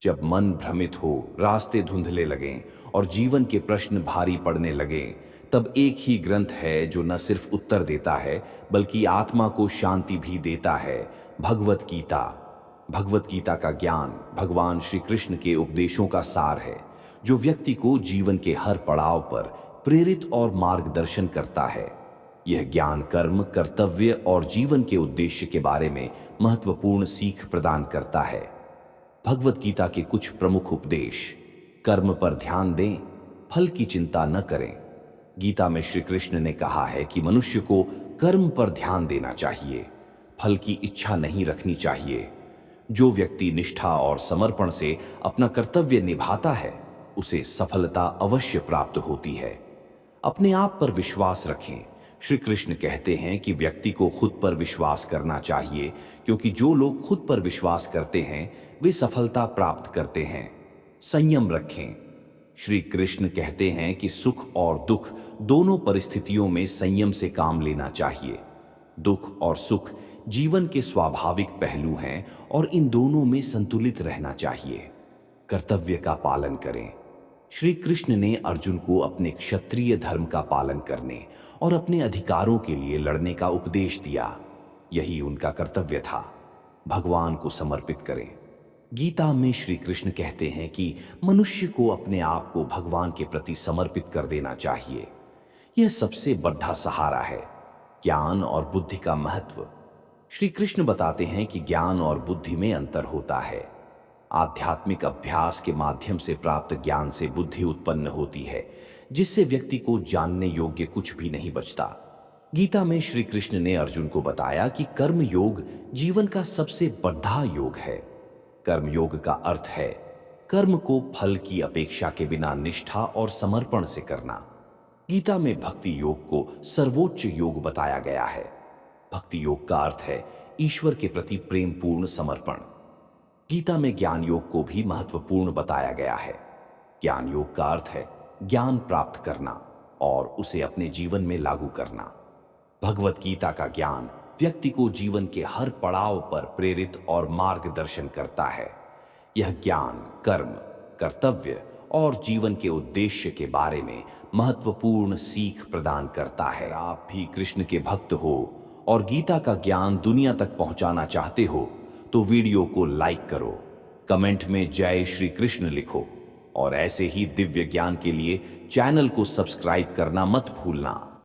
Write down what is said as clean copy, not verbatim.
जब मन भ्रमित हो, रास्ते धुंधले लगें और जीवन के प्रश्न भारी पड़ने लगें, तब एक ही ग्रंथ है जो न सिर्फ उत्तर देता है बल्कि आत्मा को शांति भी देता है। भगवत गीता। भगवत गीता का ज्ञान भगवान श्री कृष्ण के उपदेशों का सार है, जो व्यक्ति को जीवन के हर पड़ाव पर प्रेरित और मार्गदर्शन करता है। यह ज्ञान कर्म, कर्तव्य और जीवन के उद्देश्य के बारे में महत्वपूर्ण सीख प्रदान करता है। भगवत गीता के कुछ प्रमुख उपदेश। कर्म पर ध्यान दें, फल की चिंता न करें। गीता में श्री कृष्ण ने कहा है कि मनुष्य को कर्म पर ध्यान देना चाहिए, फल की इच्छा नहीं रखनी चाहिए। जो व्यक्ति निष्ठा और समर्पण से अपना कर्तव्य निभाता है, उसे सफलता अवश्य प्राप्त होती है। अपने आप पर विश्वास रखें। श्री कृष्ण कहते हैं कि व्यक्ति को खुद पर विश्वास करना चाहिए, क्योंकि जो लोग खुद पर विश्वास करते हैं वे सफलता प्राप्त करते हैं। संयम रखें। श्री कृष्ण कहते हैं कि सुख और दुख दोनों परिस्थितियों में संयम से काम लेना चाहिए। दुख और सुख जीवन के स्वाभाविक पहलू हैं और इन दोनों में संतुलित रहना चाहिए। कर्तव्य का पालन करें। श्री कृष्ण ने अर्जुन को अपने क्षत्रिय धर्म का पालन करने और अपने अधिकारों के लिए लड़ने का उपदेश दिया। यही उनका कर्तव्य था। भगवान को समर्पित करें। गीता में श्री कृष्ण कहते हैं कि मनुष्य को अपने आप को भगवान के प्रति समर्पित कर देना चाहिए। यह सबसे बड़ा सहारा है। ज्ञान और बुद्धि का महत्व। श्री कृष्ण बताते हैं कि ज्ञान और बुद्धि में अंतर होता है। आध्यात्मिक अभ्यास के माध्यम से प्राप्त ज्ञान से बुद्धि उत्पन्न होती है, जिससे व्यक्ति को जानने योग्य कुछ भी नहीं बचता। गीता में श्री कृष्ण ने अर्जुन को बताया कि कर्म योग जीवन का सबसे बड़ा योग है। कर्म योग का अर्थ है कर्म को फल की अपेक्षा के बिना निष्ठा और समर्पण से करना। गीता में भक्ति योग को सर्वोच्च योग बताया गया है। भक्ति योग का अर्थ है ईश्वर के प्रति प्रेम पूर्ण समर्पण। गीता में ज्ञान योग को भी महत्वपूर्ण बताया गया है। ज्ञान योग का अर्थ है ज्ञान प्राप्त करना और उसे अपने जीवन में लागू करना। भगवत गीता का ज्ञान व्यक्ति को जीवन के हर पड़ाव पर प्रेरित और मार्गदर्शन करता है। यह ज्ञान कर्म, कर्तव्य और जीवन के उद्देश्य के बारे में महत्वपूर्ण सीख प्रदान करता है। आप भी कृष्ण के भक्त हो और गीता का ज्ञान दुनिया तक पहुंचाना चाहते हो तो वीडियो को लाइक करो, कमेंट में जय श्री कृष्ण लिखो और ऐसे ही दिव्य ज्ञान के लिए चैनल को सब्सक्राइब करना मत भूलना।